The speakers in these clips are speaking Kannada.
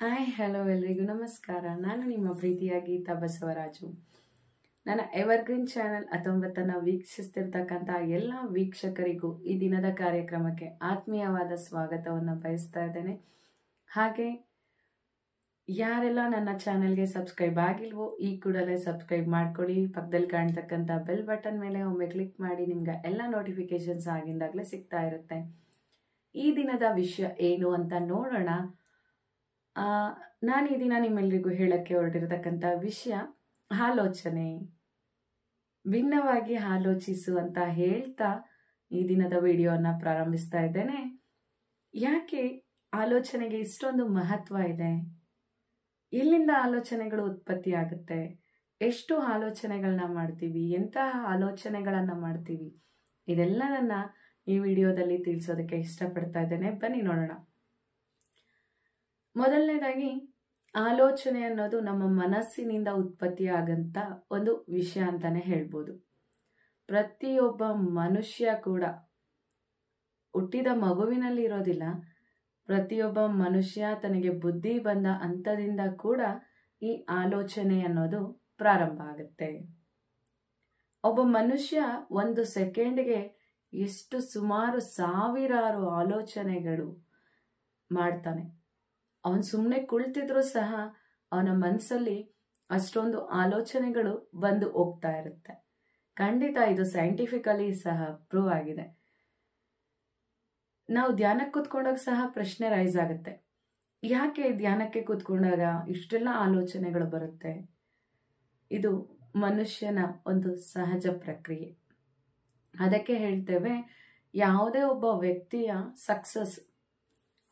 ಹಾಯ್ ಹಲೋ ಎಲ್ರಿಗೂ ನಮಸ್ಕಾರ. ನಾನು ನಿಮ್ಮ ಪ್ರೀತಿಯ ಗೀತಾ ಬಸವರಾಜು. ನನ್ನ ಎವರ್ಗ್ರೀನ್ ಚಾನೆಲ್ 19 ವೀಕ್ಷಿಸ್ತಿರ್ತಕ್ಕಂಥ ಎಲ್ಲ ವೀಕ್ಷಕರಿಗೂ ಈ ದಿನದ ಕಾರ್ಯಕ್ರಮಕ್ಕೆ ಆತ್ಮೀಯವಾದ ಸ್ವಾಗತವನ್ನು ಬಯಸ್ತಾ ಇದ್ದೇನೆ. ಹಾಗೆ ಯಾರೆಲ್ಲ ನನ್ನ ಚಾನೆಲ್ಗೆ ಸಬ್ಸ್ಕ್ರೈಬ್ ಆಗಿಲ್ವೋ ಈ ಕೂಡಲೇ ಸಬ್ಸ್ಕ್ರೈಬ್ ಮಾಡ್ಕೊಳ್ಳಿ. ಪಕ್ಕದಲ್ಲಿ ಕಾಣ್ತಕ್ಕಂಥ ಬೆಲ್ ಬಟನ್ ಮೇಲೆ ಒಮ್ಮೆ ಕ್ಲಿಕ್ ಮಾಡಿ, ನಿಮ್ಗೆ ಎಲ್ಲ ನೋಟಿಫಿಕೇಶನ್ಸ್ ಆಗಿಂದಾಗಲೇ ಸಿಗ್ತಾ ಇರುತ್ತೆ. ಈ ದಿನದ ವಿಷಯ ಏನು ಅಂತ ನೋಡೋಣ. ನಾನು ಈ ದಿನ ನಿಮ್ಮೆಲ್ಲರಿಗೂ ಹೇಳಕ್ಕೆ ಹೊರಟಿರತಕ್ಕಂಥ ವಿಷಯ ಆಲೋಚನೆ. ಭಿನ್ನವಾಗಿ ಆಲೋಚಿಸು ಅಂತ ಹೇಳ್ತಾ ಈ ದಿನದ ವಿಡಿಯೋನ ಪ್ರಾರಂಭಿಸ್ತಾ ಇದ್ದೇನೆ. ಯಾಕೆ ಆಲೋಚನೆಗೆ ಇಷ್ಟೊಂದು ಮಹತ್ವ ಇದೆ? ಎಲ್ಲಿಂದ ಆಲೋಚನೆಗಳು ಉತ್ಪತ್ತಿ ಆಗುತ್ತೆ? ಎಷ್ಟು ಆಲೋಚನೆಗಳನ್ನ ಮಾಡ್ತೀವಿ? ಎಂತಹ ಆಲೋಚನೆಗಳನ್ನ ಮಾಡ್ತೀವಿ? ಇದೆಲ್ಲದನ್ನ ಈ ವಿಡಿಯೋದಲ್ಲಿ ತಿಳಿಸೋದಕ್ಕೆ ಇಷ್ಟಪಡ್ತಾ ಇದ್ದೇನೆ. ಬನ್ನಿ ನೋಡೋಣ. ಮೊದಲನೇದಾಗಿ, ಆಲೋಚನೆ ಅನ್ನೋದು ನಮ್ಮ ಮನಸ್ಸಿನಿಂದ ಉತ್ಪತ್ತಿಯಾಗಂತ ಒಂದು ವಿಷಯ ಅಂತಾನೆ ಹೇಳ್ಬೋದು. ಪ್ರತಿಯೊಬ್ಬ ಮನುಷ್ಯ ಕೂಡ ಹುಟ್ಟಿದ ಮಗುವಿನಲ್ಲಿ ಇರೋದಿಲ್ಲ. ಪ್ರತಿಯೊಬ್ಬ ಮನುಷ್ಯ ತನಗೆ ಬುದ್ಧಿ ಬಂದ ಹಂತದಿಂದ ಕೂಡ ಈ ಆಲೋಚನೆ ಅನ್ನೋದು ಪ್ರಾರಂಭ ಆಗುತ್ತೆ. ಒಬ್ಬ ಮನುಷ್ಯ ಒಂದು ಸೆಕೆಂಡ್ಗೆ ಎಷ್ಟು ಸುಮಾರು ಸಾವಿರಾರು ಆಲೋಚನೆಗಳು ಮಾಡ್ತಾನೆ. ಅವನು ಸುಮ್ಮನೆ ಕುಳಿತಿದ್ರು ಸಹ ಅವನ ಮನಸ್ಸಲ್ಲಿ ಅಷ್ಟೊಂದು ಆಲೋಚನೆಗಳು ಬಂದು ಹೋಗ್ತಾ ಇರುತ್ತೆ. ಖಂಡಿತ ಇದು ಸೈಂಟಿಫಿಕಲಿ ಸಹ ಪ್ರೂವ್ ಆಗಿದೆ. ನಾವು ಧ್ಯಾನಕ್ಕೆ ಕೂತ್ಕೊಂಡಾಗ ಸಹ ಪ್ರಶ್ನೆ ರೈಸ್ ಆಗುತ್ತೆ, ಯಾಕೆ ಧ್ಯಾನಕ್ಕೆ ಕೂತ್ಕೊಂಡಾಗ ಇಷ್ಟೆಲ್ಲ ಆಲೋಚನೆಗಳು ಬರುತ್ತೆ? ಇದು ಮನುಷ್ಯನ ಒಂದು ಸಹಜ ಪ್ರಕ್ರಿಯೆ. ಅದಕ್ಕೆ ಹೇಳ್ತೇವೆ, ಯಾವುದೇ ಒಬ್ಬ ವ್ಯಕ್ತಿಯ ಸಕ್ಸಸ್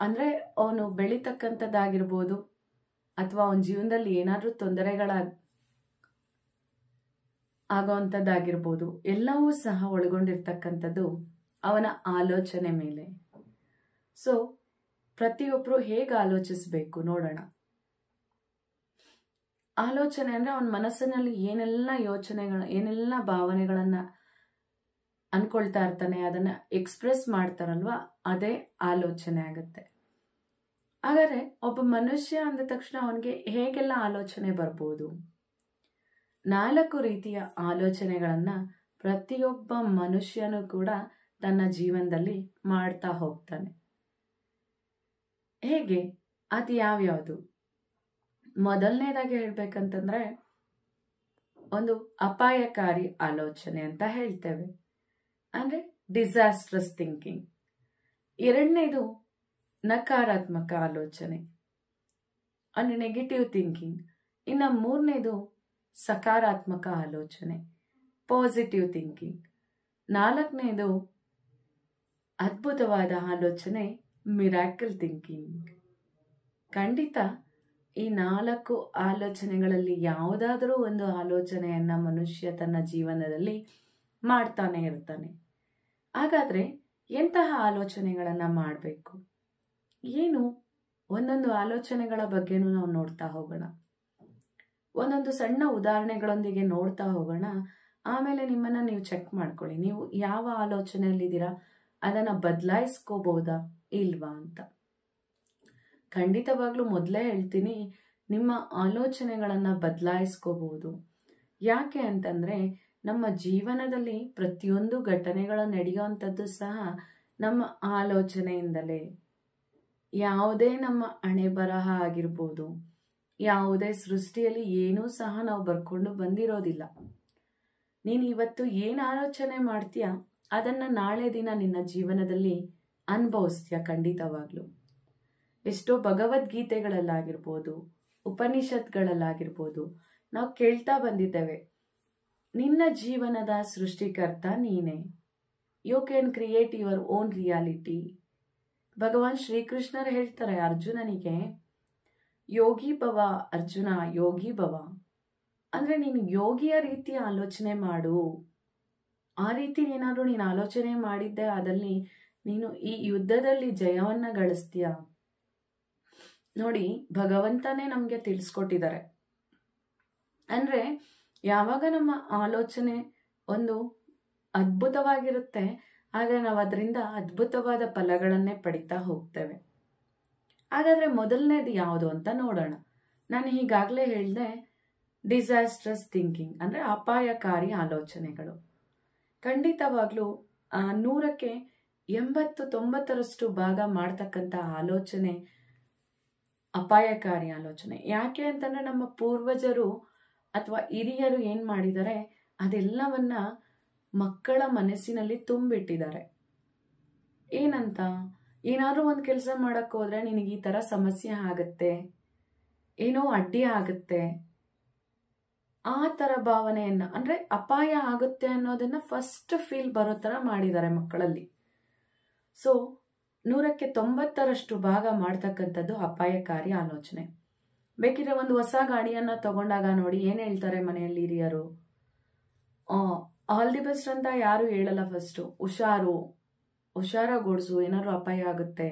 ಅಂದ್ರೆ ಅವನು ಬೆಳೀತಕ್ಕಂಥದ್ದಾಗಿರ್ಬೋದು ಅಥವಾ ಅವನ ಜೀವನದಲ್ಲಿ ಏನಾದ್ರೂ ಆಗೋವಂಥದ್ದಾಗಿರ್ಬೋದು, ಎಲ್ಲವೂ ಸಹ ಒಳಗೊಂಡಿರ್ತಕ್ಕಂಥದ್ದು ಅವನ ಆಲೋಚನೆ ಮೇಲೆ. ಸೊ ಪ್ರತಿಯೊಬ್ರು ಹೇಗೆ ಆಲೋಚಿಸ್ಬೇಕು ನೋಡೋಣ. ಆಲೋಚನೆ ಅಂದ್ರೆ ಅವನ ಮನಸ್ಸಿನಲ್ಲಿ ಏನೆಲ್ಲ ಭಾವನೆಗಳನ್ನ ಅನ್ಕೊಳ್ತಾ ಇರ್ತಾನೆ, ಅದನ್ನ ಎಕ್ಸ್ಪ್ರೆಸ್ ಮಾಡ್ತಾರಲ್ವಾ, ಅದೇ ಆಲೋಚನೆ ಆಗುತ್ತೆ. ಹಾಗಾದ್ರೆ ಒಬ್ಬ ಮನುಷ್ಯ ಅಂದ ತಕ್ಷಣ ಅವನಿಗೆ ಹೇಗೆಲ್ಲ ಆಲೋಚನೆ ಬರ್ಬೋದು? 4 ರೀತಿಯ ಆಲೋಚನೆಗಳನ್ನ ಪ್ರತಿಯೊಬ್ಬ ಮನುಷ್ಯನೂ ಕೂಡ ತನ್ನ ಜೀವನದಲ್ಲಿ ಮಾಡ್ತಾ ಹೋಗ್ತಾನೆ. ಹೇಗೆ? ಅದು ಯಾವ್ಯಾವುದು? ಮೊದಲನೇದಾಗಿ ಹೇಳ್ಬೇಕಂತಂದ್ರೆ ಒಂದು ಅಪಾಯಕಾರಿ ಆಲೋಚನೆ ಅಂತ ಹೇಳ್ತೇವೆ, ಅಂದ್ರೆ ಡಿಸಾಸ್ಟ್ರಸ್ ಥಿಂಕಿಂಗ್. ಎರಡನೇದು ನಕಾರಾತ್ಮಕ ಆಲೋಚನೆ ಅಂದ್ರೆ ನೆಗೆಟಿವ್ ಥಿಂಕಿಂಗ್. ಇನ್ನು ಮೂರನೇದು ಸಕಾರಾತ್ಮಕ ಆಲೋಚನೆ, ಪಾಸಿಟಿವ್ ಥಿಂಕಿಂಗ್. 4ನೇದು ಅದ್ಭುತವಾದ ಆಲೋಚನೆ, ಮಿರಾಕಲ್ ಥಿಂಕಿಂಗ್. ಖಂಡಿತ ಈ 4 ಆಲೋಚನೆಗಳಲ್ಲಿ ಯಾವುದಾದ್ರೂ ಒಂದು ಆಲೋಚನೆಯನ್ನ ಮನುಷ್ಯ ತನ್ನ ಜೀವನದಲ್ಲಿ ಮಾಡ್ತಾನೆ ಇರ್ತಾನೆ. ಹಾಗಾದ್ರೆ ಎಂತಹ ಆಲೋಚನೆಗಳನ್ನ ಮಾಡಬೇಕು? ಏನು? ಒಂದೊಂದು ಆಲೋಚನೆಗಳ ಬಗ್ಗೆನೂ ನಾವು ನೋಡ್ತಾ ಹೋಗೋಣ. ಒಂದೊಂದು ಸಣ್ಣ ಉದಾಹರಣೆಗಳೊಂದಿಗೆ ನೋಡ್ತಾ ಹೋಗೋಣ. ಆಮೇಲೆ ನಿಮ್ಮನ್ನ ನೀವು ಚೆಕ್ ಮಾಡ್ಕೊಳ್ಳಿ, ನೀವು ಯಾವ ಆಲೋಚನೆಯಲ್ಲಿದ್ದೀರಾ, ಅದನ್ನ ಬದಲಾಯಿಸ್ಕೋಬಹುದಾ ಇಲ್ವಾ ಅಂತ. ಖಂಡಿತವಾಗ್ಲೂ ಮೊದಲೇ ಹೇಳ್ತೀನಿ, ನಿಮ್ಮ ಆಲೋಚನೆಗಳನ್ನ ಬದಲಾಯಿಸ್ಕೋಬಹುದು. ಯಾಕೆ ಅಂತಂದ್ರೆ ನಮ್ಮ ಜೀವನದಲ್ಲಿ ಪ್ರತಿಯೊಂದು ಘಟನೆಗಳು ನಡೆಯುವಂಥದ್ದು ಸಹ ನಮ್ಮ ಆಲೋಚನೆಯಿಂದಲೇ. ಯಾವುದೇ ನಮ್ಮ ಹಣೆ ಬರಹ ಆಗಿರ್ಬೋದು, ಯಾವುದೇ ಸೃಷ್ಟಿಯಲ್ಲಿ ಏನೂ ಸಹ ನಾವು ಬರ್ಕೊಂಡು ಬಂದಿರೋದಿಲ್ಲ. ನೀನು ಇವತ್ತು ಏನು ಆಲೋಚನೆ ಮಾಡ್ತೀಯ ಅದನ್ನ ನಾಳೆ ದಿನ ನಿನ್ನ ಜೀವನದಲ್ಲಿ ಅನುಭವಿಸ್ತೀಯ. ಖಂಡಿತವಾಗ್ಲು ಎಷ್ಟೋ ಭಗವದ್ಗೀತೆಗಳಲ್ಲಾಗಿರ್ಬೋದು, ಉಪನಿಷತ್ಗಳಲ್ಲಾಗಿರ್ಬೋದು ನಾವು ಕೇಳ್ತಾ ಬಂದಿದ್ದೇವೆ, ನಿನ್ನ ಜೀವನದ ಸೃಷ್ಟಿಕರ್ತ ನೀನೇ. You can create your own reality. ಭಗವಾನ್ ಶ್ರೀಕೃಷ್ಣರು ಹೇಳ್ತಾರೆ ಅರ್ಜುನನಿಗೆ, ಯೋಗಿ ಭವ ಅರ್ಜುನ, ಯೋಗಿ ಭವ. ಅಂದ್ರೆ ನೀನು ಯೋಗಿಯ ರೀತಿ ಆಲೋಚನೆ ಮಾಡು. ಆ ರೀತಿ ಏನಾದ್ರೂ ನೀನು ಆಲೋಚನೆ ಮಾಡಿದ್ದೆ ಆದಲ್ಲಿ ನೀನು ಈ ಯುದ್ಧದಲ್ಲಿ ಜಯವನ್ನ ಗಳಿಸ್ತೀಯ. ನೋಡಿ, ಭಗವಂತನೇ ನಮ್ಗೆ ತಿಳಿಸ್ಕೊಟ್ಟಿದ್ದಾರೆ. ಅಂದ್ರೆ ಯಾವಾಗ ನಮ್ಮ ಆಲೋಚನೆ ಒಂದು ಅದ್ಭುತವಾಗಿರುತ್ತೆ ಆಗ ನಾವು ಅದರಿಂದ ಅದ್ಭುತವಾದ ಫಲಗಳನ್ನೇ ಪಡಿತಾ ಹೋಗ್ತೇವೆ. ಹಾಗಾದರೆ ಮೊದಲನೇದು ಯಾವುದು ಅಂತ ನೋಡೋಣ. ನಾನು ಈಗಾಗಲೇ ಹೇಳಿದೆ, ಡಿಸಾಸ್ಟ್ರಸ್ ಥಿಂಕಿಂಗ್ ಅಂದರೆ ಅಪಾಯಕಾರಿ ಆಲೋಚನೆಗಳು. ಖಂಡಿತವಾಗ್ಲೂ 100ಕ್ಕೆ 80-90ರಷ್ಟು ಭಾಗ ಮಾಡ್ತಕ್ಕಂಥ ಆಲೋಚನೆ ಅಪಾಯಕಾರಿ ಆಲೋಚನೆ. ಯಾಕೆ ಅಂತಂದರೆ ನಮ್ಮ ಪೂರ್ವಜರು ಅಥವಾ ಹಿರಿಯರು ಏನು ಮಾಡಿದ್ದಾರೆ, ಅದೆಲ್ಲವನ್ನ ಮಕ್ಕಳ ಮನಸ್ಸಿನಲ್ಲಿ ತುಂಬಿಟ್ಟಿದ್ದಾರೆ. ಏನಂತ, ಏನಾದರೂ ಒಂದು ಕೆಲಸ ಮಾಡಕ್ಕೆ ಹೋದ್ರೆ ನಿನಗೆ ಈ ಥರ ಸಮಸ್ಯೆ ಆಗುತ್ತೆ, ಏನೋ ಅಡ್ಡಿ ಆಗುತ್ತೆ, ಆ ಥರ ಭಾವನೆಯನ್ನ ಅಂದರೆ ಅಪಾಯ ಆಗುತ್ತೆ ಅನ್ನೋದನ್ನ ಫಸ್ಟ್ ಫೀಲ್ ಬರೋ ಥರ ಮಾಡಿದ್ದಾರೆ ಮಕ್ಕಳಲ್ಲಿ. ಸೊ 100ಕ್ಕೆ 90ರಷ್ಟು ಭಾಗ ಮಾಡ್ತಕ್ಕಂಥದ್ದು ಅಪಾಯಕಾರಿ ಆಲೋಚನೆ. ಬೇಕಿದ್ರೆ ಒಂದು ಹೊಸ ಗಾಡಿಯನ್ನ ತಗೊಂಡಾಗ ನೋಡಿ ಏನು ಹೇಳ್ತಾರೆ ಮನೆಯಲ್ಲಿ ಹಿರಿಯರು, ಆಲ್ ದಿ ಬೆಸ್ಟ್ ಅಂತ ಯಾರು ಹೇಳಲ್ಲ. ಫಸ್ಟು ಹುಷಾರಾಗೋಡ್ಸು, ಏನಾದ್ರು ಅಪಾಯ ಆಗುತ್ತೆ.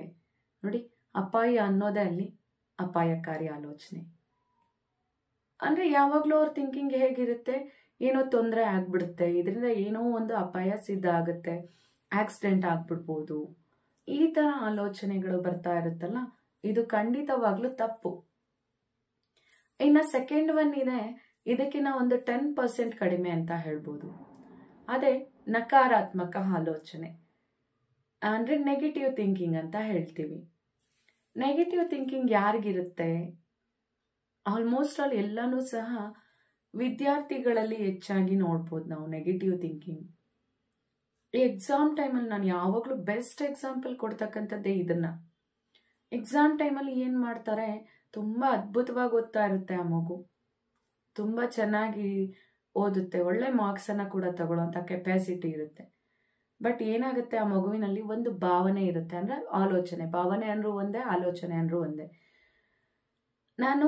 ನೋಡಿ, ಅಪಾಯ ಅನ್ನೋದೇ ಅಲ್ಲಿ ಅಪಾಯಕಾರಿ ಆಲೋಚನೆ. ಅಂದರೆ ಯಾವಾಗಲೂ ಅವ್ರ ಥಿಂಕಿಂಗ್ ಹೇಗಿರುತ್ತೆ, ಏನೋ ತೊಂದರೆ ಆಗ್ಬಿಡುತ್ತೆ, ಇದರಿಂದ ಏನೋ ಒಂದು ಅಪಾಯ ಸಿದ್ಧ ಆಗುತ್ತೆ, ಆಕ್ಸಿಡೆಂಟ್ ಆಗ್ಬಿಡ್ಬೋದು, ಈ ಥರ ಆಲೋಚನೆಗಳು ಬರ್ತಾ ಇರುತ್ತಲ್ಲ, ಇದು ಖಂಡಿತವಾಗ್ಲೂ ತಪ್ಪು. ಇನ್ನು ಸೆಕೆಂಡ್ ಒನ್ ಇದೆ, ಇದಕ್ಕಿಂತ ಒಂದು 10% ಕಡಿಮೆ ಅಂತ ಹೇಳ್ಬೋದು. ಅದೇ ನಕಾರಾತ್ಮಕ ಆಲೋಚನೆ ಅಂದರೆ ನೆಗೆಟಿವ್ ಥಿಂಕಿಂಗ್ ಅಂತ ಹೇಳ್ತೀವಿ. ನೆಗೆಟಿವ್ ಥಿಂಕಿಂಗ್ ಯಾರಿಗಿರುತ್ತೆ? ಆಲ್ಮೋಸ್ಟ್ ಆಲ್ ಎಲ್ಲನೂ ಸಹ ವಿದ್ಯಾರ್ಥಿಗಳಲ್ಲಿ ಹೆಚ್ಚಾಗಿ ನೋಡ್ಬೋದು ನಾವು ನೆಗೆಟಿವ್ ಥಿಂಕಿಂಗ್. ಈ ಎಕ್ಸಾಮ್ ಟೈಮಲ್ಲಿ ನಾನು ಯಾವಾಗಲೂ ಬೆಸ್ಟ್ ಎಕ್ಸಾಂಪಲ್ ಕೊಡ್ತಕ್ಕಂಥದ್ದೇ ಇದನ್ನ. ಎಕ್ಸಾಮ್ ಟೈಮಲ್ಲಿ ಏನು ಮಾಡ್ತಾರೆ, ತುಂಬ ಅದ್ಭುತವಾಗಿ ಓದ್ತಾ ಇರುತ್ತೆ ಆ ಮಗು, ತುಂಬ ಚೆನ್ನಾಗಿ ಓದುತ್ತೆ, ಒಳ್ಳೆ ಮಾರ್ಕ್ಸನ್ನು ಕೂಡ ತಗೊಳ್ಳೋಂಥ ಕೆಪಾಸಿಟಿ ಇರುತ್ತೆ. ಬಟ್ ಏನಾಗುತ್ತೆ, ಆ ಮಗುವಿನಲ್ಲಿ ಒಂದು ಭಾವನೆ ಇರುತ್ತೆ, ಅಂದರೆ ಆಲೋಚನೆ. ಭಾವನೆ ಅಂದ್ರೂ ಒಂದೇ, ಆಲೋಚನೆ ಅಂದ್ರೂ ಒಂದೇ. ನಾನು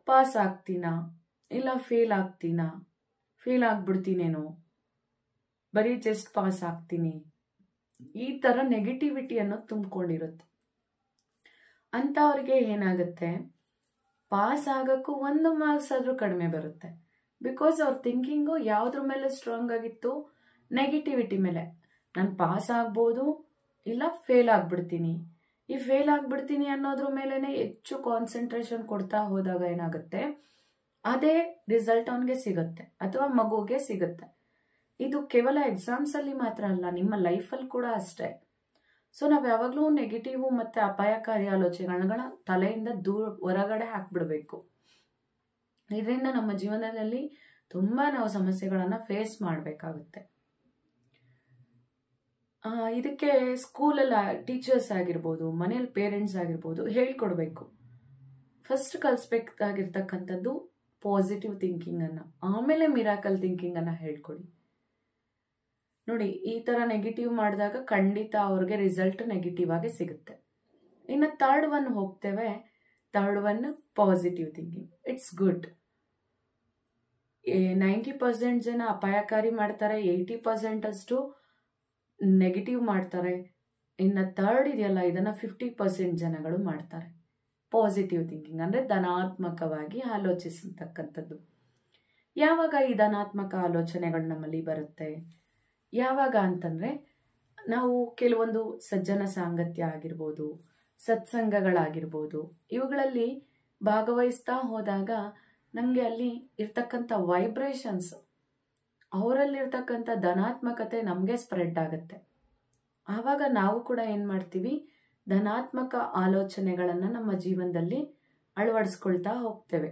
ಪಾಸ್ ಆಗ್ತೀನಾ ಇಲ್ಲ ಫೇಲ್ ಆಗ್ತೀನಾ, ಫೇಲ್ ಆಗ್ಬಿಡ್ತೀನೇನೋ, ಬರೀ ಜಸ್ಟ್ ಪಾಸ್ ಆಗ್ತೀನಿ, ಈ ಥರ ನೆಗೆಟಿವಿಟಿ ಅನ್ನೋದು ತುಂಬಿಕೊಂಡಿರುತ್ತೆ. ಅಂಥವ್ರಿಗೆ ಏನಾಗುತ್ತೆ, ಪಾಸ್ ಆಗೋಕ್ಕೂ 1 ಮಾರ್ಕ್ಸ್ ಆದರೂ ಕಡಿಮೆ ಬರುತ್ತೆ. ಬಿಕಾಸ್ ಅವ್ರ ಥಿಂಕಿಂಗು ಯಾವುದ್ರ ಮೇಲೆ ಸ್ಟ್ರಾಂಗ್ ಆಗಿತ್ತು, ನೆಗೆಟಿವಿಟಿ ಮೇಲೆ. ನಾನು ಪಾಸ್ ಆಗ್ಬೋದು ಇಲ್ಲ ಫೇಲ್ ಆಗ್ಬಿಡ್ತೀನಿ. ಈ ಫೇಲ್ ಆಗ್ಬಿಡ್ತೀನಿ ಅನ್ನೋದ್ರ ಮೇಲೇ ಹೆಚ್ಚು ಕಾನ್ಸಂಟ್ರೇಷನ್ ಕೊಡ್ತಾ ಹೋದಾಗ ಏನಾಗುತ್ತೆ, ಅದೇ ರಿಸಲ್ಟ್ ಅವನಿಗೆ ಸಿಗುತ್ತೆ ಅಥವಾ ಮಗುಗೆ ಸಿಗುತ್ತೆ. ಇದು ಕೇವಲ ಎಕ್ಸಾಮ್ಸಲ್ಲಿ ಮಾತ್ರ ಅಲ್ಲ, ನಿಮ್ಮ ಲೈಫಲ್ಲಿ ಕೂಡ ಅಷ್ಟೇ. ಸೊ ನಾವು ಯಾವಾಗಲೂ ನೆಗೆಟಿವ್ ಮತ್ತು ಅಪಾಯಕಾರಿ ಆಲೋಚನೆಗಳ ತಲೆಯಿಂದ ಹೊರಗಡೆ ಹಾಕ್ಬಿಡ್ಬೇಕು. ಇದರಿಂದ ನಮ್ಮ ಜೀವನದಲ್ಲಿ ತುಂಬ ನಾವು ಸಮಸ್ಯೆಗಳನ್ನು ಫೇಸ್ ಮಾಡಬೇಕಾಗುತ್ತೆ. ಇದಕ್ಕೆ ಸ್ಕೂಲಲ್ಲಿ ಟೀಚರ್ಸ್ ಆಗಿರ್ಬೋದು, ಮನೇಲಿ ಪೇರೆಂಟ್ಸ್ ಆಗಿರ್ಬೋದು ಹೇಳ್ಕೊಡ್ಬೇಕು. ಫಸ್ಟ್ ಕಲಿಸ್ಬೇಕಾಗಿರ್ತಕ್ಕಂಥದ್ದು ಪಾಸಿಟಿವ್ ಥಿಂಕಿಂಗನ್ನು, ಆಮೇಲೆ ಮಿರಾಕಲ್ ಥಿಂಕಿಂಗನ್ನು ಹೇಳ್ಕೊಡಿ. ನೋಡಿ, ಈ ಥರ ನೆಗೆಟಿವ್ ಮಾಡಿದಾಗ ಖಂಡಿತ ಅವ್ರಿಗೆ ರಿಸಲ್ಟ್ ನೆಗೆಟಿವ್ ಆಗಿ ಸಿಗುತ್ತೆ. ಇನ್ನು ಥರ್ಡ್ ಒನ್ ಹೋಗ್ತೇವೆ. Third one positive thinking. It's good. 90% ಜನ ಅಪಾಯಕಾರಿ ಮಾಡ್ತಾರೆ, 80% ಅಷ್ಟು ನೆಗೆಟಿವ್ ಮಾಡ್ತಾರೆ. ಇನ್ನು ಥರ್ಡ್ ಇದೆಯಲ್ಲ, ಇದನ್ನು 50% ಜನಗಳು ಮಾಡ್ತಾರೆ. ಪಾಸಿಟಿವ್ ಥಿಂಕಿಂಗ್ ಅಂದರೆ ಧನಾತ್ಮಕವಾಗಿ ಆಲೋಚಿಸತಕ್ಕಂಥದ್ದು. ಯಾವಾಗ ಈ ಧನಾತ್ಮಕ ಆಲೋಚನೆಗಳು ನಮ್ಮಲ್ಲಿ ಬರುತ್ತೆ, ಯಾವಾಗ ಅಂತಂದರೆ ನಾವು ಕೆಲವೊಂದು ಸಜ್ಜನ ಸಾಂಗತ್ಯ ಆಗಿರ್ಬೋದು, ಸತ್ಸಂಗಗಳಾಗಿರ್ಬೋದು, ಇವುಗಳಲ್ಲಿ ಭಾಗವಹಿಸ್ತಾ ಹೋದಾಗ ನಮಗೆ ಅಲ್ಲಿ ಇರ್ತಕ್ಕಂಥ ವೈಬ್ರೇಷನ್ಸ್, ಅವರಲ್ಲಿರ್ತಕ್ಕಂಥ ಧನಾತ್ಮಕತೆ ನಮಗೆ ಸ್ಪ್ರೆಡ್ ಆಗುತ್ತೆ. ಆವಾಗ ನಾವು ಕೂಡ ಏನು ಮಾಡ್ತೀವಿ, ಧನಾತ್ಮಕ ಆಲೋಚನೆಗಳನ್ನು ನಮ್ಮ ಜೀವನದಲ್ಲಿ ಅಳವಡಿಸ್ಕೊಳ್ತಾ ಹೋಗ್ತೇವೆ.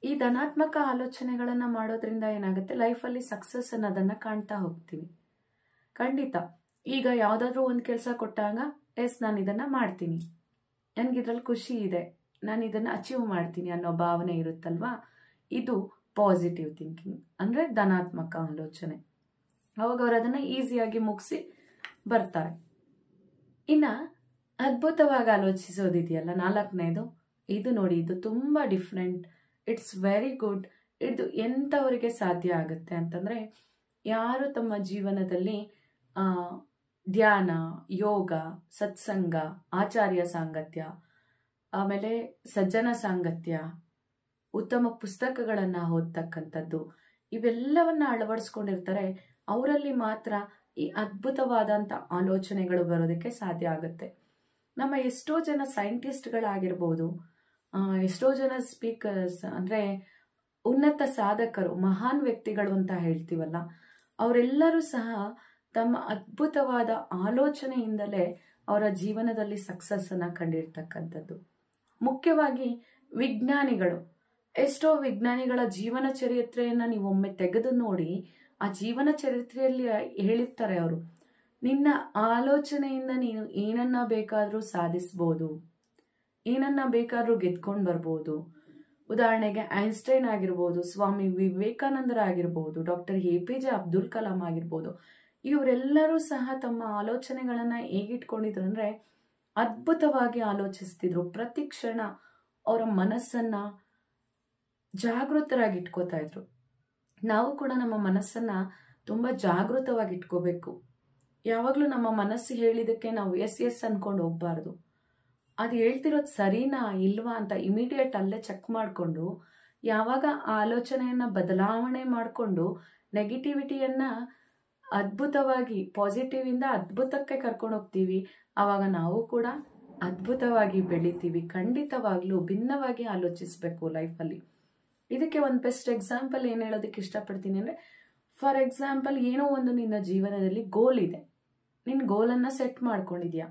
ಈ ಧನಾತ್ಮಕ ಆಲೋಚನೆಗಳನ್ನು ಮಾಡೋದ್ರಿಂದ ಏನಾಗುತ್ತೆ, ಲೈಫಲ್ಲಿ ಸಕ್ಸಸ್ ಅನ್ನೋದನ್ನು ಕಾಣ್ತಾ ಹೋಗ್ತೀವಿ. ಖಂಡಿತ. ಈಗ ಯಾವುದಾದ್ರೂ ಒಂದು ಕೆಲಸ ಕೊಟ್ಟಾಗ ಎಸ್ ನಾನು ಇದನ್ನು ಮಾಡ್ತೀನಿ, ನನಗಿದ್ರಲ್ಲಿ ಖುಷಿ ಇದೆ, ನಾನು ಇದನ್ನು ಅಚೀವ್ ಮಾಡ್ತೀನಿ ಅನ್ನೋ ಭಾವನೆ ಇರುತ್ತಲ್ವಾ, ಇದು ಪಾಸಿಟಿವ್ ಥಿಂಕಿಂಗ್ ಅಂದರೆ ಧನಾತ್ಮಕ ಆಲೋಚನೆ. ಅವಾಗ ಅವರು ಅದನ್ನು ಈಸಿಯಾಗಿ ಮುಗಿಸಿ ಬರ್ತಾರೆ. ಇನ್ನು ಅದ್ಭುತವಾಗಿ ಆಲೋಚಿಸೋದಿದೆಯಲ್ಲ, 4ನೇದು, ಇದು ನೋಡಿ, ಇದು ತುಂಬ ಡಿಫ್ರೆಂಟ್. It's very good. ಇದು ಎಂಥವರಿಗೆ ಸಾಧ್ಯ ಆಗುತ್ತೆ ಅಂತಂದರೆ, ಯಾರು ತಮ್ಮ ಜೀವನದಲ್ಲಿ ಧ್ಯಾನ, ಯೋಗ, ಸತ್ಸಂಗ, ಆಚಾರ್ಯ ಸಾಂಗತ್ಯ, ಆಮೇಲೆ ಸಜ್ಜನ ಸಾಂಗತ್ಯ, ಉತ್ತಮ ಪುಸ್ತಕಗಳನ್ನು ಓದ್ತಕ್ಕಂಥದ್ದು, ಇವೆಲ್ಲವನ್ನ ಅಳವಡಿಸ್ಕೊಂಡಿರ್ತಾರೆ, ಅವರಲ್ಲಿ ಮಾತ್ರ ಈ ಅದ್ಭುತವಾದಂಥ ಆಲೋಚನೆಗಳು ಬರೋದಕ್ಕೆ ಸಾಧ್ಯ ಆಗುತ್ತೆ. ನಮ್ಮ ಎಷ್ಟೋ ಜನ ಸೈಂಟಿಸ್ಟ್ಗಳಾಗಿರ್ಬೋದು, ಎಷ್ಟೋ ಜನ ಸ್ಪೀಕರ್ಸ್ ಅಂದರೆ ಉನ್ನತ ಸಾಧಕರು, ಮಹಾನ್ ವ್ಯಕ್ತಿಗಳು ಅಂತ ಹೇಳ್ತೀವಲ್ಲ, ಅವರೆಲ್ಲರೂ ಸಹ ತಮ್ಮ ಅದ್ಭುತವಾದ ಆಲೋಚನೆಯಿಂದಲೇ ಅವರ ಜೀವನದಲ್ಲಿ ಸಕ್ಸಸ್ಸನ್ನು ಕಂಡಿರ್ತಕ್ಕಂಥದ್ದು. ಮುಖ್ಯವಾಗಿ ವಿಜ್ಞಾನಿಗಳು, ಎಷ್ಟೋ ವಿಜ್ಞಾನಿಗಳ ಜೀವನ ಚರಿತ್ರೆಯನ್ನು ನೀವೊಮ್ಮೆ ತೆಗೆದು ನೋಡಿ. ಆ ಜೀವನ ಚರಿತ್ರೆಯಲ್ಲಿ ಹೇಳಿರ್ತಾರೆ ಅವರು, ನಿನ್ನ ಆಲೋಚನೆಯಿಂದ ನೀನು ಏನನ್ನ ಬೇಕಾದರೂ ಸಾಧಿಸ್ಬೋದು, ಏನನ್ನ ಬೇಕಾದರೂ ಗೆದ್ಕೊಂಡು ಬರ್ಬೋದು. ಉದಾಹರಣೆಗೆ ಐನ್ಸ್ಟೈನ್ ಆಗಿರ್ಬೋದು, ಸ್ವಾಮಿ ವಿವೇಕಾನಂದರಾಗಿರ್ಬೋದು, ಡಾಕ್ಟರ್ APJ ಅಬ್ದುಲ್ ಕಲಾಂ ಆಗಿರ್ಬೋದು. ಇವರೆಲ್ಲರೂ ಸಹ ತಮ್ಮ ಆಲೋಚನೆಗಳನ್ನು ಹೇಗಿಟ್ಕೊಂಡಿದ್ರು ಅಂದರೆ ಅದ್ಭುತವಾಗಿ ಆಲೋಚಿಸ್ತಿದ್ರು. ಪ್ರತಿ ಕ್ಷಣ ಅವರ ಮನಸ್ಸನ್ನ ಜಾಗೃತರಾಗಿ ಇಟ್ಕೋತಾ ಇದ್ರು. ನಾವು ಕೂಡ ನಮ್ಮ ಮನಸ್ಸನ್ನ ತುಂಬ ಜಾಗೃತವಾಗಿ ಇಟ್ಕೋಬೇಕು. ಯಾವಾಗಲೂ ನಮ್ಮ ಮನಸ್ಸು ಹೇಳಿದಕ್ಕೆ ನಾವು ಎಸ್ ಅನ್ಕೊಂಡು ಹೋಗ್ಬಾರ್ದು. ಅದು ಹೇಳ್ತಿರೋದು ಸರಿನಾ ಇಲ್ವಾ ಅಂತ ಇಮಿಡಿಯೇಟ್ ಅಲ್ಲೇ ಚೆಕ್ ಮಾಡಿಕೊಂಡು, ಯಾವಾಗ ಆ ಆಲೋಚನೆಯನ್ನು ಬದಲಾವಣೆ ಮಾಡಿಕೊಂಡು ನೆಗೆಟಿವಿಟಿಯನ್ನು ಅದ್ಭುತವಾಗಿ ಪಾಸಿಟಿವ್ ಇಂದ ಅದ್ಭುತಕ್ಕೆ ಕರ್ಕೊಂಡು ಹೋಗ್ತೀವಿ, ಆವಾಗ ನಾವು ಕೂಡ ಅದ್ಭುತವಾಗಿ ಬೆಳಿತೀವಿ. ಖಂಡಿತವಾಗ್ಲೂ ಭಿನ್ನವಾಗಿ ಆಲೋಚಿಸಬೇಕು ಲೈಫಲ್ಲಿ. ಇದಕ್ಕೆ ಒಂದು ಬೆಸ್ಟ್ ಎಕ್ಸಾಂಪಲ್ ಏನು ಹೇಳೋದಕ್ಕೆ ಇಷ್ಟಪಡ್ತೀನಿ ಅಂದರೆ, ಫಾರ್ ಎಕ್ಸಾಂಪಲ್ ಏನೋ ಒಂದು ನಿನ್ನ ಜೀವನದಲ್ಲಿ ಗೋಲ್ ಇದೆ, ನಿನ್ನ ಗೋಲನ್ನು ಸೆಟ್ ಮಾಡ್ಕೊಂಡಿದ್ಯಾ.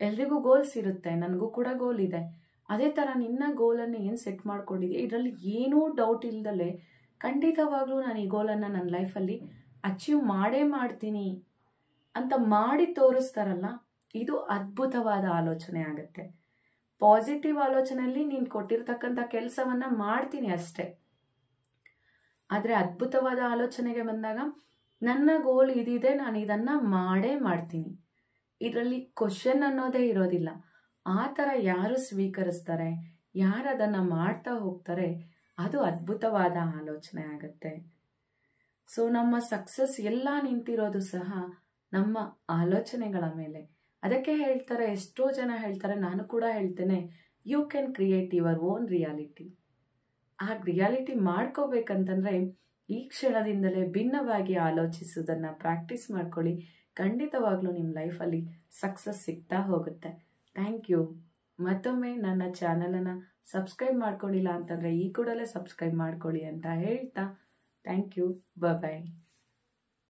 ಎಲ್ರಿಗೂ ಗೋಲ್ಸ್ ಇರುತ್ತೆ, ನನಗೂ ಕೂಡ ಗೋಲ್ ಇದೆ. ಅದೇ ಥರ ನಿನ್ನ ಗೋಲನ್ನು ಏನು ಸೆಟ್ ಮಾಡ್ಕೊಂಡಿದ್ಯಾ, ಇದರಲ್ಲಿ ಏನೂ ಡೌಟ್ ಇಲ್ದಲೆ ಖಂಡಿತವಾಗ್ಲೂ ನಾನು ಈ ಗೋಲನ್ನು ನನ್ನ ಲೈಫಲ್ಲಿ ಅಚೀವ್ ಮಾಡೇ ಮಾಡ್ತೀನಿ ಅಂತ ಮಾಡಿ ತೋರಿಸ್ತಾರಲ್ಲ, ಇದು ಅದ್ಭುತವಾದ ಆಲೋಚನೆ ಆಗುತ್ತೆ. ಪಾಸಿಟಿವ್ ಆಲೋಚನೆಯಲ್ಲಿ ನೀನು ಕೊಟ್ಟಿರ್ತಕ್ಕಂಥ ಕೆಲಸವನ್ನ ಮಾಡ್ತೀನಿ ಅಷ್ಟೇ. ಆದರೆ ಅದ್ಭುತವಾದ ಆಲೋಚನೆಗೆ ಬಂದಾಗ ನನ್ನ ಗೋಲ್ ಇದಿದೆ, ನಾನು ಇದನ್ನ ಮಾಡೇ ಮಾಡ್ತೀನಿ, ಇದರಲ್ಲಿ ಕ್ವಶನ್ ಅನ್ನೋದೇ ಇರೋದಿಲ್ಲ. ಆ ಥರ ಯಾರು ಸ್ವೀಕರಿಸ್ತಾರೆ, ಯಾರು ಅದನ್ನು ಮಾಡ್ತಾ ಹೋಗ್ತಾರೆ, ಅದು ಅದ್ಭುತವಾದ ಆಲೋಚನೆ ಆಗುತ್ತೆ. ಸೊ ನಮ್ಮ ಸಕ್ಸಸ್ ಎಲ್ಲ ನಿಂತಿರೋದು ಸಹ ನಮ್ಮ ಆಲೋಚನೆಗಳ ಮೇಲೆ. ಅದಕ್ಕೆ ಹೇಳ್ತಾರೆ, ಎಷ್ಟೋ ಜನ ಹೇಳ್ತಾರೆ, ನಾನು ಕೂಡ ಹೇಳ್ತೇನೆ, you can create your own reality. ಆ ರಿಯಾಲಿಟಿ ಮಾಡ್ಕೋಬೇಕಂತಂದ್ರೆ ಈ ಕ್ಷಣದಿಂದಲೇ ಭಿನ್ನವಾಗಿ ಆಲೋಚಿಸೋದನ್ನು ಪ್ರಾಕ್ಟೀಸ್ ಮಾಡ್ಕೊಳ್ಳಿ. ಖಂಡಿತವಾಗ್ಲೂ ನಿಮ್ಮ ಲೈಫಲ್ಲಿ ಸಕ್ಸಸ್ ಸಿಗ್ತಾ ಹೋಗುತ್ತೆ. Thank you. ಮತ್ತೊಮ್ಮೆ ನನ್ನ ಚಾನಲನ್ನು ಸಬ್ಸ್ಕ್ರೈಬ್ ಮಾಡ್ಕೊಂಡಿಲ್ಲ ಅಂತಂದರೆ ಈ ಕೂಡಲೇ ಸಬ್ಸ್ಕ್ರೈಬ್ ಮಾಡ್ಕೊಳ್ಳಿ ಅಂತ ಹೇಳ್ತಾ ಥ್ಯಾಂಕ್ ಯು. ಬಾಯ್.